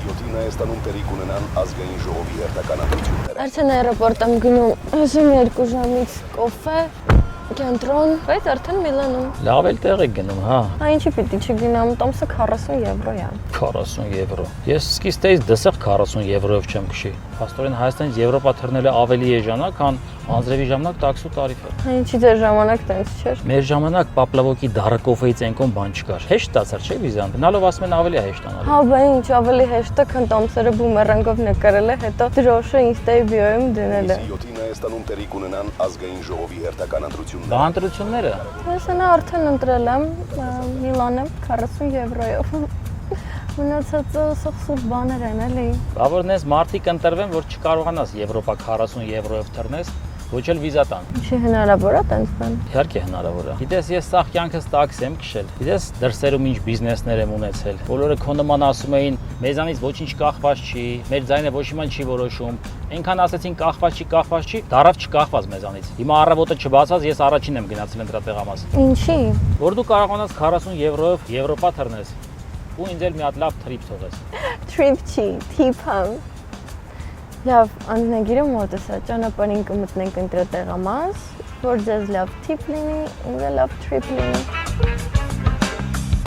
7-ին Հայաստանում տեղի կունենան ազգային ժողովի հերթական ընտրությունները։ Արդեն аэропորտ եմ գնում, ուզում 2 ժամից կոֆե, կենտրոն, բայց արդեն Միլանում։ Լավ էլ տեղ եք գնում, հա։ Ինչի պիտի չգնամ, տոմսը 40 եվրո է։ 40 եվրո։ Ես սկիզբից դսեղ 40 եվրոյով չեմ քշի։ Փաստորեն Հայաստանից Եվրոպա թռնելը ավելի էժանակ, քան անձրևի ժամանակ տաքսու տարիֆը։ Ինչի ձեր ժամանակ տենց չէր։ Մեր ժամանակ Պապլավոկի դարակոֆեից այնքան բան չկար։ Հեշտ ստացար, չէ՞ վիզան։ Գնալով ասում են ավելի հեշտ անալ։ Հա, բա ինչ ավելի հեշտ է, քան տոմսերը բումերանգով նկարել է, հետո դրոշը Insta-ի բիոյում դնել է։ 7-ին Հայաստանում տեղի կունենան ազգային ժողովի հերթական ընտրությունները։ Բա ընտրությունները։ Ես նա արդեն ընտրել եմ Միլանը 40 եվրոյով։ Մնացածը սխսուր բաներ են, էլի։ Բա որ նես մարդիկ ընտրվեն, որ չկարողանաս Եվրոպա 40 եվրոյով թռնես, ոչ էլ վիզա տան։ Չի հնարավոր է տենց բան։ Իհարկե հնարավոր է։ Գիտես, ես սաղ կյանքս տաքսի եմ քշել։ Գիտես, դրսերում ինչ բիզնեսներ եմ ունեցել։ Բոլորը քո նման ասում էին, մեզանից ոչինչ կախված չի, մեր ձայնը ոչ իման չի որոշում։ Այնքան ասեցին կախված չի, դարավ չկախված մեզանից։ Հիմա առավոտը չբացած ես առաջին եմ գնացել ընտրատեղամաս։ Ինչի։ Որ դու կարողանաս 40 եվրոյով Եվրոպա թռնես։ Ու ինձ էլ մի հատ լավ տրիփ թողես։ Trip չի, tip եմ։ Լավ, անձնագիրը մոտս է, ճանապարհին կմտնենք ընտրատեղամաս, որ ձեզ լավ tip լինի, ինձ լավ trip լինի։